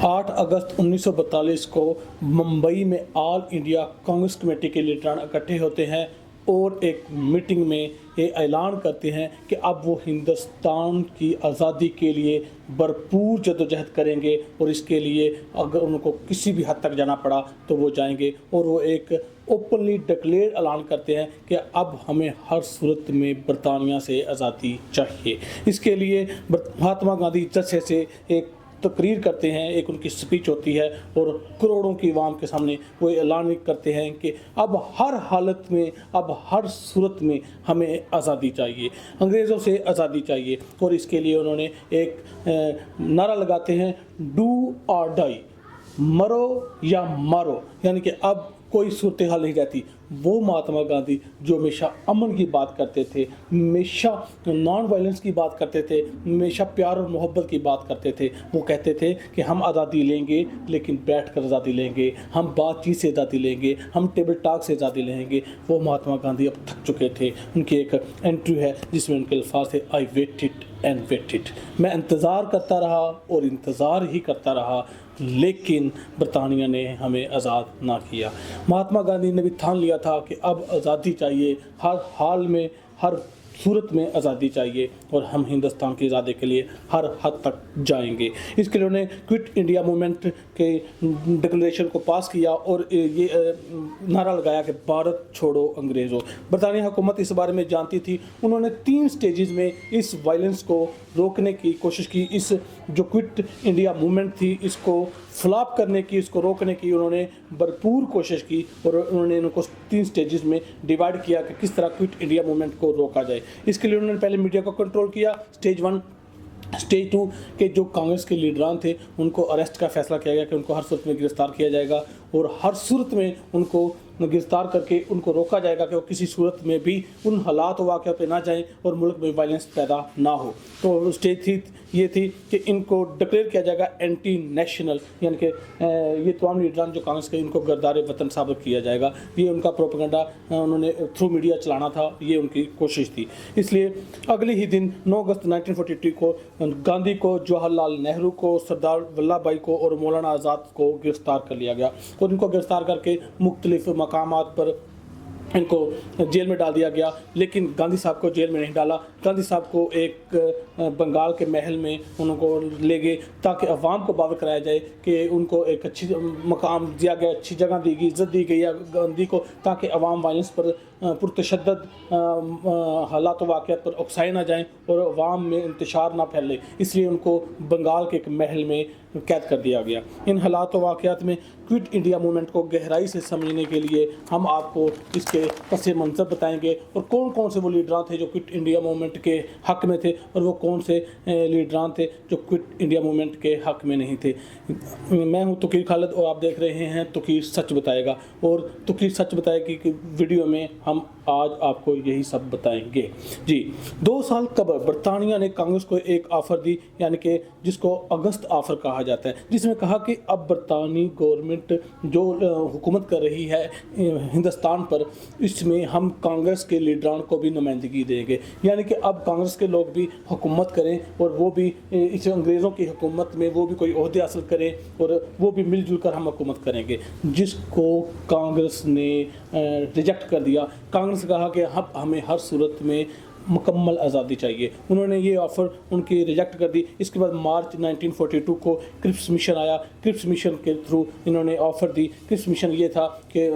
8 अगस्त 1942 को मुंबई में all India Congress committee के लीडरान इकट्ठे होते हैं और एक मीटिंग में ये ऐलान करते हैं कि अब वो हिंदुस्तान की आज़ादी के लिए भरपूर जदोजहद करेंगे और इसके लिए अगर उनको किसी भी हद तक जाना पड़ा तो वो जाएंगे। और वो एक ओपनली डिक्लेयर ऐलान करते हैं कि अब हमें हर सूरत में बरतानिया से आज़ादी चाहिए। इसके लिए महात्मा गांधी जलसे से एक तकरीर करते हैं, एक उनकी स्पीच होती है और करोड़ों की आवाम के सामने वो ऐलान करते हैं कि अब हर हालत में, अब हर सूरत में हमें आज़ादी चाहिए, अंग्रेज़ों से आज़ादी चाहिए। और इसके लिए उन्होंने एक नारा लगाते हैं, डू और डाई, मरो या मारो, यानी कि अब कोई सूरत हाल नहीं रहती। वो महात्मा गांधी जो हमेशा अमन की बात करते थे, हमेशा नॉन वायलेंस की बात करते थे, हमेशा प्यार और मोहब्बत की बात करते थे। वो कहते थे कि हम आज़ादी लेंगे लेकिन बैठकर आज़ादी लेंगे, हम बातचीत से आज़ादी लेंगे, हम टेबल टॉक से आज़ादी लेंगे। वो महात्मा गांधी अब थक चुके थे। उनकी एक इंटरव्यू है जिसमें उनके अल्फाज थे, आई वेटेड एंड वेटेड, मैं इंतज़ार करता रहा और इंतज़ार ही करता रहा, लेकिन बरतानिया ने हमें आज़ाद ना किया। महात्मा गांधी ने भी ठान लिया था कि अब आज़ादी चाहिए, हर हाल में, हर सूरत में आज़ादी चाहिए और हम हिंदुस्तान की आज़ादी के लिए हर हद तक जाएंगे। इसके लिए उन्होंने क्विट इंडिया मूवमेंट के डिक्लेरेशन को पास किया और ये नारा लगाया कि भारत छोड़ो अंग्रेज़ों। बरतानिया हुकूमत इस बारे में जानती थी। उन्होंने 3 स्टेजेस में इस वायलेंस को रोकने की कोशिश की। इस जो क्विट इंडिया मूवमेंट थी इसको फ्लॉप करने की, इसको रोकने की उन्होंने भरपूर कोशिश की और उन्होंने इनको 3 स्टेजेस में डिवाइड किया कि किस तरह क्विट इंडिया मूवमेंट को रोका जाए। इसके लिए उन्होंने पहले मीडिया को कंट्रोल किया, स्टेज 1। स्टेज 2 के जो कांग्रेस के लीडरान थे उनको अरेस्ट का फैसला किया गया कि उनको हर सूरत में गिरफ्तार किया जाएगा और हर सूरत में उनको गिरफ्तार करके उनको रोका जाएगा कि वो किसी सूरत में भी उन हालात वाक़या पे ना जाएं और मुल्क में वायलेंस पैदा ना हो। तो स्टेज 3 ये थी कि इनको डिक्लेयर किया जाएगा एंटी नेशनल, यानी कि ये तमाम लीडरान जो कांग्रेस के, इनको गर्दार वतन साबित किया जाएगा। ये उनका प्रोपेगेंडा उन्होंने थ्रू मीडिया चलाना था, ये उनकी कोशिश थी। इसलिए अगले ही दिन 9 अगस्त 1942 को गांधी को, जवाहरलाल नेहरू को, सरदार वल्लभ भाई को और मौलाना आज़ाद को गिरफ्तार कर लिया गया और इनको गिरफ्तार करके मुख्तलिफ मकामात पर इनको जेल में डाल दिया गया। लेकिन गांधी साहब को जेल में नहीं डाला। गांधी साहब को एक बंगाल के महल में उनको ले गए ताकि अवाम को बावर कराया जाए कि उनको एक अच्छी मकाम दिया गया, अच्छी जगह दी गई, इज़्ज़त दी गई गांधी को, ताकि अवाम वायलेंस पर पुरतशद्दद हालात वाक़यात पर उकसाए ना जाएं और अवाम में इंतशार ना फैले। इसलिए उनको बंगाल के एक महल में कैद कर दिया गया। इन हालात वाक़यात में क्विट इंडिया मूवमेंट को गहराई से समझने के लिए हम आपको इसके पस मंज़र बताएंगे और कौन कौन से वो लीडरान थे जो क्विट इंडिया मूवमेंट के हक़ में थे और वो कौन से लीडरान थे जो क्विट इंडिया मूवमेंट के हक़ में नहीं थे। मैं हूँ तुकीर खालिद और आप देख रहे हैं तुकीर सच बताएगा, और तुकीर सच बताएगी कि वीडियो में हम आज आपको यही सब बताएंगे। जी, 2 साल कबल बरतानिया ने कांग्रेस को एक ऑफ़र दी, यानी कि जिसको अगस्त ऑफ़र कहा जाता है, जिसमें कहा कि अब बरतानी गवर्नमेंट जो हुकूमत कर रही है हिंदुस्तान पर, इसमें हम कांग्रेस के लीडरान को भी नुमाइंदगी देंगे, यानी कि अब कांग्रेस के लोग भी हुकूमत करें और वो भी इस अंग्रेज़ों की हुकूमत में वो भी कोई ओहदे हासिल करें और वो भी मिलजुल कर हम हुकूमत करेंगे, जिसको कांग्रेस ने रिजेक्ट कर दिया। कांग्रेस कहा कि हमें हर सूरत में मुकम्मल आज़ादी चाहिए। उन्होंने ये ऑफ़र उनकी रिजेक्ट कर दी। इसके बाद मार्च 1942 को क्रिप्स मिशन आया। क्रिप्स मिशन के थ्रू इन्होंने ऑफ़र दी। क्रिप्स मिशन ये था कि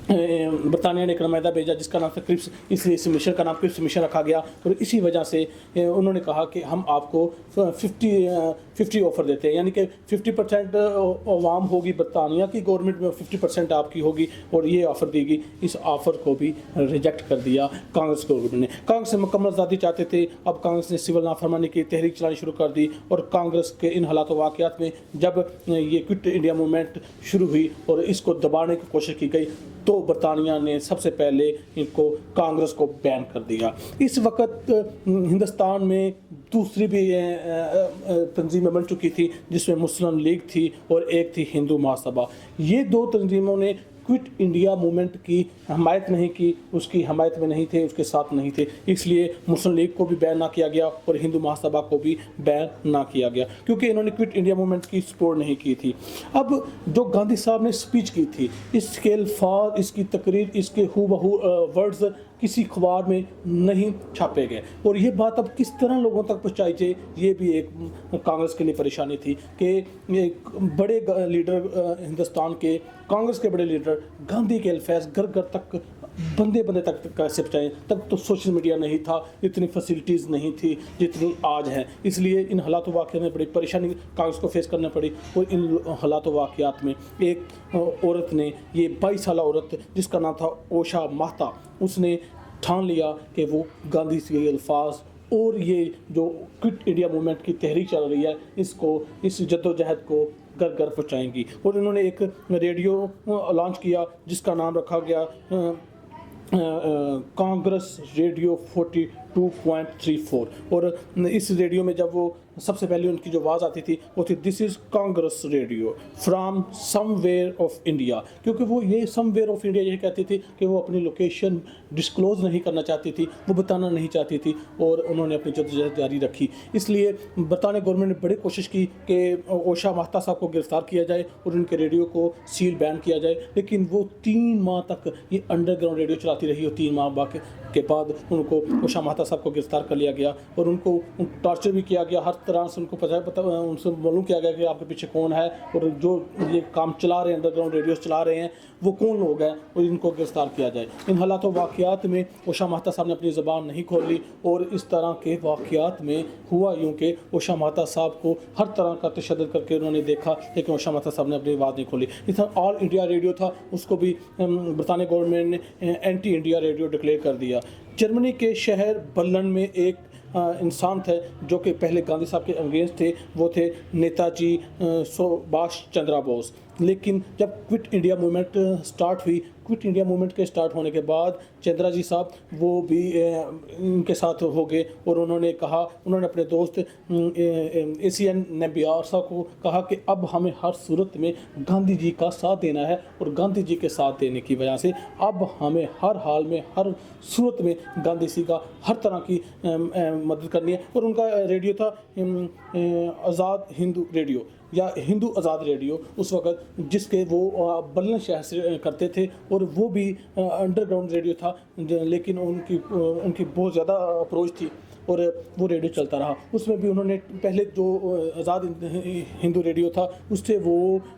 बरतानिया ने एक नुमाइंदा भेजा जिसका नाम था क्रिप्स, इसलिए इस मिशन का नाम क्रिप्स मिशन रखा गया और इसी वजह से उन्होंने कहा कि हम आपको 50 ऑफ़र देते हैं, यानी कि 50% अवाम होगी बरतानिया की गवर्नमेंट में, 50% आपकी होगी, और ये ऑफ़र दी गई। इस ऑफ़र को भी रिजेक्ट कर दिया कांग्रेस गवर्नमेंट ने। कांग्रेस से मुकम्मल आज़ादी चाहते थे। अब कांग्रेस ने सिविल नाफरमानी की तहरीक चलानी शुरू कर दी और कांग्रेस के इन हालात वाक़यात में जब ये क्विट इंडिया मूवमेंट शुरू हुई और इसको दबाने की कोशिश की गई तो बरतानिया ने सबसे पहले इनको कांग्रेस को बैन कर दिया। इस वक्त हिंदुस्तान में दूसरी भी तंजीमें बन चुकी थी जिसमें मुस्लिम लीग थी और एक थी हिंदू महासभा। ये 2 तंजीमों ने क्विट इंडिया मूवमेंट की हमायत नहीं की, उसकी हमायत में नहीं थे, उसके साथ नहीं थे, इसलिए मुस्लिम लीग को भी बैन ना किया गया और हिंदू महासभा को भी बैन ना किया गया, क्योंकि इन्होंने क्विट इंडिया मूवमेंट की सपोर्ट नहीं की थी। अब जो गांधी साहब ने स्पीच की थी, इसके अल्फाज, इसकी तकरीर, इसके हूबहू वर्ड्स किसी अखबार में नहीं छापे गए, और ये बात अब किस तरह लोगों तक पहुंचाई जाए, ये भी एक कांग्रेस के लिए परेशानी थी कि एक बड़े लीडर हिंदुस्तान के, कांग्रेस के बड़े लीडर गांधी के अल्फाज घर घर तक, बंदे बंदे तक कैसे पहुँचाएँ। तब तो सोशल मीडिया नहीं था, इतनी फैसिलिटीज़ नहीं थी जितनी आज हैं, इसलिए इन हालात वाक़यात में बड़ी परेशानी कांग्रेस को फेस करना पड़ी। और इन हालात वाक़यात में एक औरत ने, ये 22 साल औरत जिसका नाम था ओशा माहता, उसने ठान लिया कि वो गांधी के अल्फाज और ये जो क्विट इंडिया मूवमेंट की तहरीक चल रही है, इसको, इस जद्दोजहद को घर घर पहुँचाएंगी। और इन्होंने एक रेडियो लॉन्च किया जिसका नाम रखा गया कांग्रेस रेडियो 42.34, और इस रेडियो में जब वो सबसे पहले उनकी जो आवाज़ आती थी वो थी this is Congress radio from somewhere of India, क्योंकि वो ये समवेयर ऑफ इंडिया ये कहती थी कि वो अपनी लोकेशन डिस्क्लोज़ नहीं करना चाहती थी, वो बताना नहीं चाहती थी, और उन्होंने अपनी जद्दोजहद जारी रखी। इसलिए बरतानिया गवर्नमेंट ने बड़ी कोशिश की कि ओशा माहता साहब को गिरफ़्तार किया जाए और उनके रेडियो को सील बैन किया जाए, लेकिन वो 3 माह तक ये अंडरग्राउंड रेडियो चलाती रही, और 3 माह के बाद उनको ओशा माहता साहब को गिरफ़्तार कर लिया गया, और उनको टॉर्चर भी किया गया, हर तरह से उनको पता उनसे मालूम किया गया कि आपके पीछे कौन है, और जो ये काम चला रहे हैं, अंडरग्राउंड रेडियोस चला रहे हैं, वो कौन लोग हैं, और इनको गिरफ़्तार किया जाए। इन हालात वाक़यात में ओशा माहता साहब ने अपनी ज़बान नहीं खोली, और इस तरह के वाक़यात में हुआ यूँ कि ओशा माहता साहब को हर तरह का तशद्दुद करके उन्होंने देखा, लेकिन ओशा माहता साहब ने अपनी आवाज़ नहीं खोली। इस तरह ऑल इंडिया रेडियो था, उसको भी बरतानिया गवर्नमेंट ने एंटी इंडिया रेडियो डिक्लेयर कर दिया। जर्मनी के शहर बर्लिन में एक इंसान थे जो कि पहले गांधी साहब के अगेंस्ट थे, वो थे नेताजी सुभाष चंद्र बोस। लेकिन जब क्विट इंडिया मूवमेंट स्टार्ट हुई, क्विट इंडिया मूवमेंट के स्टार्ट होने के बाद चंद्रा जी साहब वो भी इनके साथ हो गए, और उन्होंने कहा, उन्होंने अपने दोस्त एशियन नबियार साहब को कहा कि अब हमें हर सूरत में गांधी जी का साथ देना है, और गांधी जी के साथ देने की वजह से अब हमें हर हाल में, हर सूरत में गांधी जी का हर तरह की मदद करनी है। और उनका रेडियो था आज़ाद हिंदू रेडियो या हिंदू आज़ाद रेडियो उस वक़्त, जिसके वो बर्लिन शहर से करते थे, और वो भी अंडरग्राउंड रेडियो था, लेकिन उनकी बहुत ज़्यादा अप्रोच थी, और वो रेडियो चलता रहा। उसमें भी उन्होंने पहले जो आज़ाद हिंदू रेडियो था उससे वो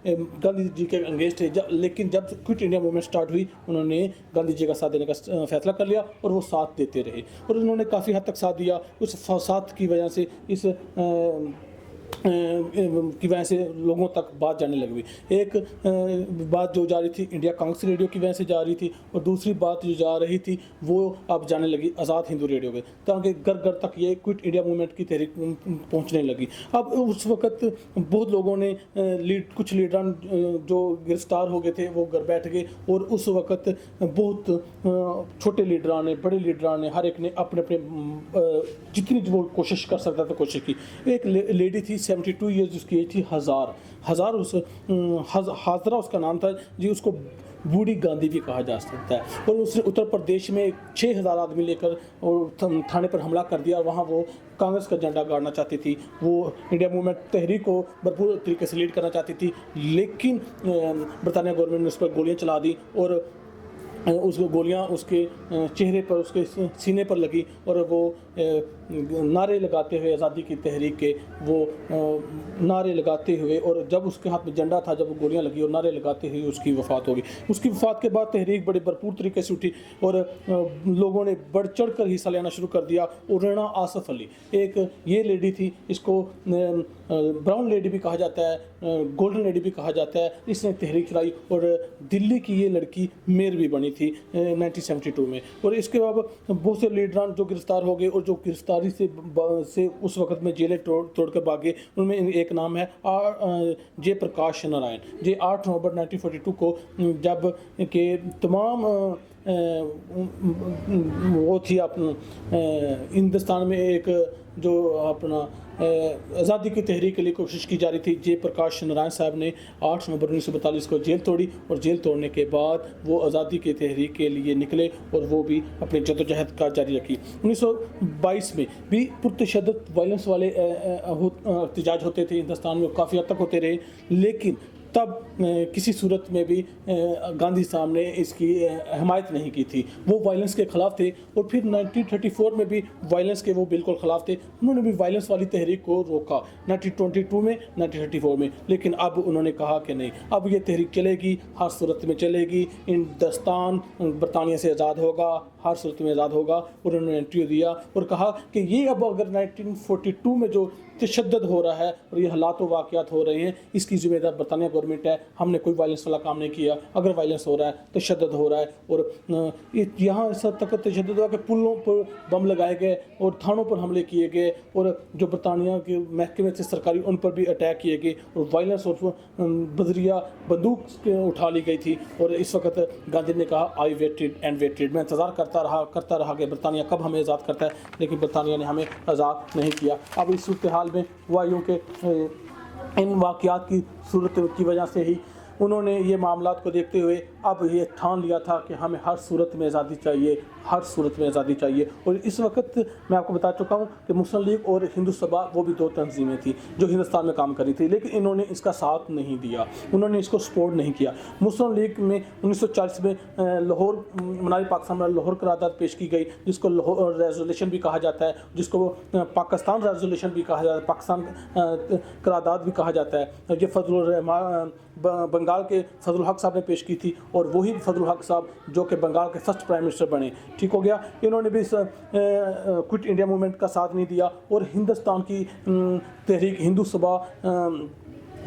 गांधी जी के अगेंस्ट थे, लेकिन जब क्विट इंडिया मूवमेंट स्टार्ट हुई, उन्होंने गांधी जी का साथ देने का फैसला कर लिया, और वो साथ देते रहे, और उन्होंने काफ़ी हद तक साथ दिया। उस साथ की वजह से की वजह से लोगों तक बात जाने लगी। एक बात जो जा रही थी इंडिया कांग्रेस रेडियो की वजह से जा रही थी, और दूसरी बात जो जा रही थी वो अब जाने लगी आज़ाद हिंदू रेडियो पे, ताकि घर घर तक ये क्विट इंडिया मूवमेंट की तहरीक पहुंचने लगी। अब उस वक़्त बहुत लोगों ने कुछ लीडरान जो गिरफ्तार हो गए थे वो घर बैठ गए, और उस वक़्त बहुत छोटे लीडरान ने, बड़े लीडरान ने, हर एक ने अपने अपने जितनी वो कोशिश कर सकता था कोशिश की। एक लेडी थी 72 ईयर्स, उसकी एज थी हज़ार हाजरा उसका नाम था जी, उसको बूढ़ी गांधी भी कहा जा सकता है। और उसने उत्तर प्रदेश में 6000 आदमी लेकर और थाने पर हमला कर दिया, वहाँ वो कांग्रेस का झंडा गाड़ना चाहती थी, वो इंडिया मूवमेंट तहरीक को भरपूर तरीके से लीड करना चाहती थी, लेकिन बरतानिया गवर्नमेंट ने उस पर गोलियाँ चला दी, और उसको गोलियां उसके चेहरे पर, उसके सीने पर लगी, और वो नारे लगाते हुए आज़ादी की तहरीक के वो नारे लगाते हुए, और जब उसके हाथ में झंडा था, जब वो गोलियां लगी और नारे लगाते हुए उसकी वफ़ात हो गई। उसकी वफ़ात के बाद तहरीक बड़ी भरपूर तरीके से उठी, और लोगों ने बढ़ चढ़ कर हिस्सा लेना शुरू कर दिया। और राणा आसफ अली एक ये लेडी थी, इसको ब्राउन लेडी भी कहा जाता है, गोल्डन लेडी भी कहा जाता है। इसने तहरीक चलाई, और दिल्ली की ये लड़की मेयर भी बनी थी 1972 में। और इसके बाद बहुत से लीडरान जो गिरफ्तार हो गए, और जो गिरफ्तारी से उस वक्त में जेलें तोड़ कर भागे, उनमें एक नाम है जय प्रकाश नारायण। जे 8 नवंबर 1942 को जब के तमाम वो थी हिंदुस्तान में एक जो अपना آزادی کی تحریک کے لیے کوشش کی جا رہی تھی۔ جے پرکاش نارائن صاحب نے 8 نومبر 1942 کو جیل توڑی، اور جیل توڑنے کے بعد وہ آزادی کی تحریک کے لیے نکلے اور وہ بھی اپنی جدوجہد کا جاری رکھی۔ 1922 میں بھی پرتشدد وائلنس والے احتجاج ہوتے تھے ہندوستان میں، کافی حد تک ہوتے رہے، لیکن تب کسی صورت میں بھی گاندھی صاحب نے اس کی حمایت نہیں کی تھی، وہ وائلنس کے خلاف تھے۔ اور پھر 1934 میں بھی وائلنس کے وہ بالکل خلاف تھے، انہوں نے بھی وائلنس والی تحریک کو روکا 1922 میں 1934 میں، لیکن اب انہوں نے کہا کہ نہیں، اب یہ تحریک چلے گی، ہر صورت میں چلے گی، ہندوستان برطانیہ سے آزاد ہوگا، ہر صورت میں آزاد ہوگا۔ اور انہوں نے انٹرویو دیا اور کہا کہ یہ اب اگر 1942 میں جو تشدد ہو رہا ہے اور یہ حالات و واقعات ہو رہے ہیں، اس کی ذمہ دار برطانیہ گورنمنٹ ہے، ہم نے کوئی وائلنس والا کام نہیں کیا۔ اگر وائلنس ہو رہا ہے، تشدد ہو رہا ہے، اور یہاں ایسا تک تشدد ہوا کہ پلوں پر بم لگائے گئے اور تھانوں پر حملے کیے گئے، اور جو برطانیہ کے محکمے تھے سرکاری، ان پر بھی اٹیک کیے گئے، اور وائلنس اور بذریعہ بندوق اٹھا لی گئی تھی۔ اور اس وقت گاندھی نے کہا آئی ویٹڈ اینڈ ویٹڈ، میں انتظار کرتا رہا کہ برطانیہ کب ہمیں آزاد کرتا ہے، لیکن برطانیہ نے ہمیں آزاد نہیں کیا۔ اب اس صورتحال میں ہوا یوں کہ ان واقعات کی صورت کی وجہ سے ہی انہوں نے یہ معاملات کو دیکھتے ہوئے اب یہ ٹھان لیا تھا کہ ہمیں ہر صورت میں آزادی چاہیے، ہر صورت میں آزادی چاہیے۔ اور اس وقت میں آپ کو بتا چکا ہوں کہ مسلم لیگ اور ہندو سبھا وہ بھی 2 تنظیمیں تھیں جو ہندوستان میں کام کر رہی تھی، لیکن انہوں نے اس کا ساتھ نہیں دیا، انہوں نے اس کو سپورٹ نہیں کیا۔ مسلم لیگ میں 1940 میں لاہور مناری پاکستان میں لاہور قرارداد پیش کی گئی، جس کو لاہور ریزولوشن بھی کہا جاتا ہے، جس کو پاکستان ریزولوشن بھی کہا جاتا ہے، پاکستان قرارداد بھی کہا جاتا ہے۔ یہ فضل الرحمان بنگال کے فضل الحق صاحب نے پیش کی تھی، اور وہی فضل الحق صاحب جو کہ بنگال کے فرسٹ پرائم منسٹر بنے، ٹھیک ہو گیا۔ انہوں نے بھی کوئٹ انڈیا موومنٹ کا ساتھ نہیں دیا، اور ہندوستان کی تحریک ہندو سبھا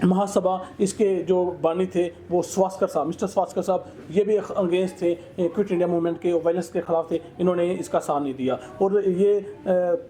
مہا سبھا، اس کے جو بانی تھے وہ سواسکر صاحب، مسٹر سواسکر صاحب، یہ بھی اگینسٹ تھے کوئٹ انڈیا موومنٹ کے، وائلنس کے خلاف تھے، انہوں نے اس کا ساتھ نہیں دیا۔ اور یہ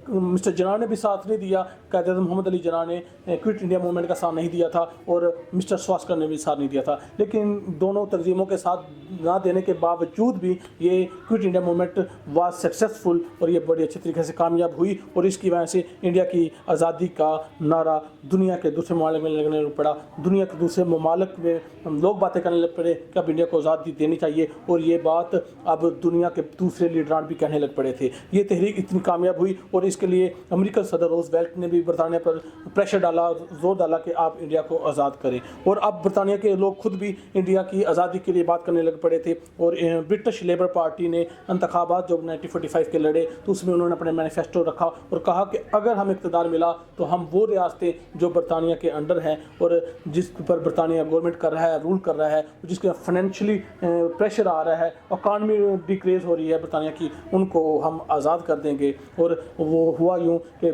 مسٹر جناح نے بھی ساتھ نہیں دیا، قائد اعظم محمد علی جناح نے کوئٹ انڈیا موومنٹ کا ساتھ نہیں دیا تھا، اور مسٹر سواسکر نے بھی ساتھ نہیں دیا تھا۔ لیکن دونوں تنظیموں کے ساتھ نہ دینے کے باوجود بھی یہ quit India movement was successful, اور یہ بڑی اچھی طریقے سے کامیاب ہوئی، اور اس کی وجہ سے انڈیا کی آزادی کا نعرہ دنیا کے دوسرے ممالک میں لگنے پڑا، دنیا کے دوسرے ممالک میں لوگ باتیں کرنے لگ پڑے کہ اب انڈیا کو آزادی دینی چاہیے، اور یہ بات اب دنیا کے دوسرے لیڈران بھی کہنے لگ پڑے تھے۔ یہ تحریک اتنی کامیاب ہوئی، اور اس کے لیے امریکن صدر روز ویلٹ نے بھی برطانیہ پر پریشر ڈالا، زور ڈالا کہ آپ انڈیا کو آزاد کریں، اور اب برطانیہ کے لوگ خود بھی انڈیا کی آزادی کے لیے بات کرنے لگ پڑے تھے۔ اور برٹش لیبر پارٹی نے انتخابات جو 1945 کے لڑے، تو اس میں انہوں نے اپنے مینیفیسٹو رکھا اور کہا کہ اگر ہم اقتدار ملا تو ہم وہ ریاستیں جو برطانیہ کے انڈر ہیں اور جس پر برطانیہ گورنمنٹ کر رہا ہے، رول کر رہا ہے، جس کے فائنینشلی پریشر آ رہا ہے، اکانومی ڈیکریز ہو رہی ہے برطانیہ کی، ان کو ہم آزاد کر دیں گے۔ اور وہ ہوا یوں کہ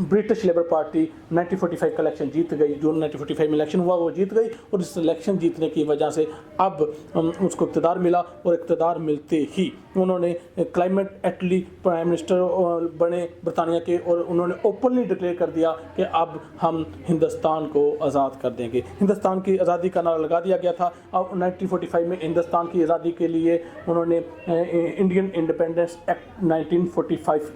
برٹش لیبر پارٹی 1945 کا الیکشن جیت گئی، جون 1945 میں الیکشن ہوا، وہ جیت گئی، اور اس الیکشن جیتنے کی وجہ سے اب اس کو اقتدار ملا، اور اقتدار ملتے ہی انہوں نے کلائمیٹ ایٹلی پرائم منسٹر بنے برطانیہ کے، اور انہوں نے اوپنلی ڈکلیئر کر دیا کہ اب ہم ہندوستان کو آزاد کر دیں گے۔ ہندوستان کی آزادی کا نعرہ لگا دیا گیا تھا۔ اب 1945 میں ہندوستان کی آزادی کے لیے انہوں نے Indian independence act 1945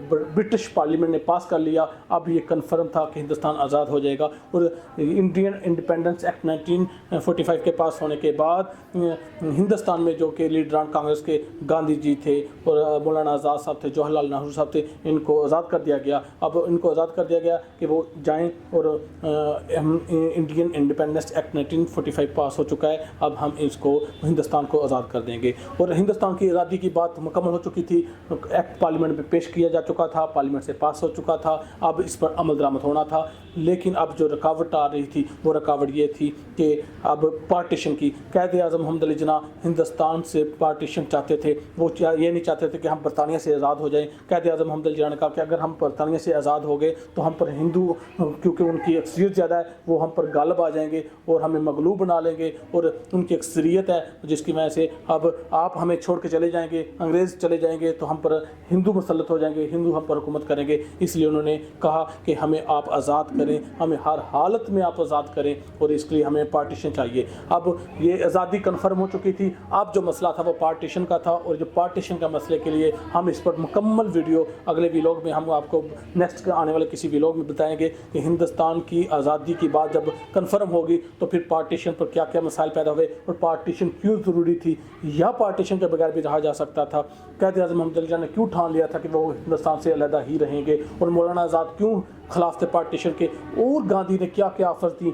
British parliament نے پاس کر لیا۔ اب یہ کنفرم تھا کہ ہندوستان آزاد ہو جائے گا، اور انڈین انڈیپینڈنس ایکٹ 1945 کے پاس ہونے کے بعد ہندوستان میں جو کہ لیڈران کانگریس کے گاندھی جی تھے اور مولانا آزاد صاحب تھے، جواہر لال نہرو صاحب تھے، ان کو آزاد کر دیا گیا۔ اب ان کو آزاد کر دیا گیا کہ وہ جائیں، اور انڈین انڈیپینڈنس ایکٹ 1945 پاس ہو چکا ہے، اب ہم اس کو ہندوستان کو آزاد کر دیں گے۔ اور ہندوستان کی آزادی کی بات مکمل ہو چکی تھی، ایکٹ پارلیمنٹ میں پیش کیا جا چکا تھا، پارلیمنٹ سے پاس ہو چکا تھا، اب اس پر عمل درآمد ہونا تھا۔ لیکن اب جو رکاوٹ آ رہی تھی وہ رکاوٹ یہ تھی کہ اب پارٹیشن کی، قائد اعظم محمد علی جناح ہندوستان سے پارٹیشن چاہتے تھے، وہ یہ نہیں چاہتے تھے کہ ہم برطانیہ سے آزاد ہو جائیں۔ قائد اعظم محمد علی جناح نے کہا کہ اگر ہم برطانیہ سے آزاد ہو گئے تو ہم پر ہندو، کیونکہ ان کی اکثریت زیادہ ہے، وہ ہم پر غالب آ جائیں گے اور ہمیں مغلوب بنا لیں گے، اور ان کی اکثریت ہے جس کی وجہ سے اب آپ ہمیں چھوڑ کے چلے جائیں گے، انگریز چلے جائیں گے تو ہم پر ہندو مسلط ہو جائیں گے، ہندو ہم پر حکومت کریں گے۔ اس لیے انہوں نے کہا کہ ہمیں آپ آزاد کریں، ہمیں ہر حالت میں آپ آزاد کریں، اور اس کے لیے ہمیں پارٹیشن چاہیے۔ اب یہ آزادی کنفرم ہو چکی تھی، اب جو مسئلہ تھا وہ پارٹیشن کا تھا، اور جو پارٹیشن کا مسئلے کے لیے ہم اس پر مکمل ویڈیو اگلے ویلاگ میں ہم آپ کو نیکسٹ آنے والے کسی ویلاگ میں بتائیں گے کہ ہندوستان کی آزادی کی بات جب کنفرم ہوگی تو پھر پارٹیشن پر کیا کیا مسائل پیدا ہوئے، اور پارٹیشن کیوں ضروری تھی، یا پارٹیشن کے بغیر بھی رہا جا سکتا تھا، قائد اعظم محمد علی جناح نے کیوں ٹھان لیا تھا کہ وہ ہندوستان سے علیحدہ ہی رہیں گے، اور مولانا آزاد کیوں خلاف تھے پارٹیشن کے، اور گاندھی نے کیا کیا آفرز دی،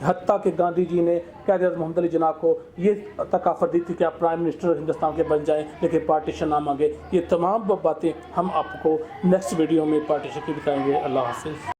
حتیٰ کہ گاندھی جی نے قائد اعظم محمد علی جناح کو یہ تک آفر دی تھی کہ آپ پرائم منسٹر ہندوستان کے بن جائیں لیکن پارٹیشن نہ مانگے۔ یہ تمام باتیں ہم آپ کو نیکسٹ ویڈیو میں پارٹیشن کی بتائیں گے۔ اللہ حافظ۔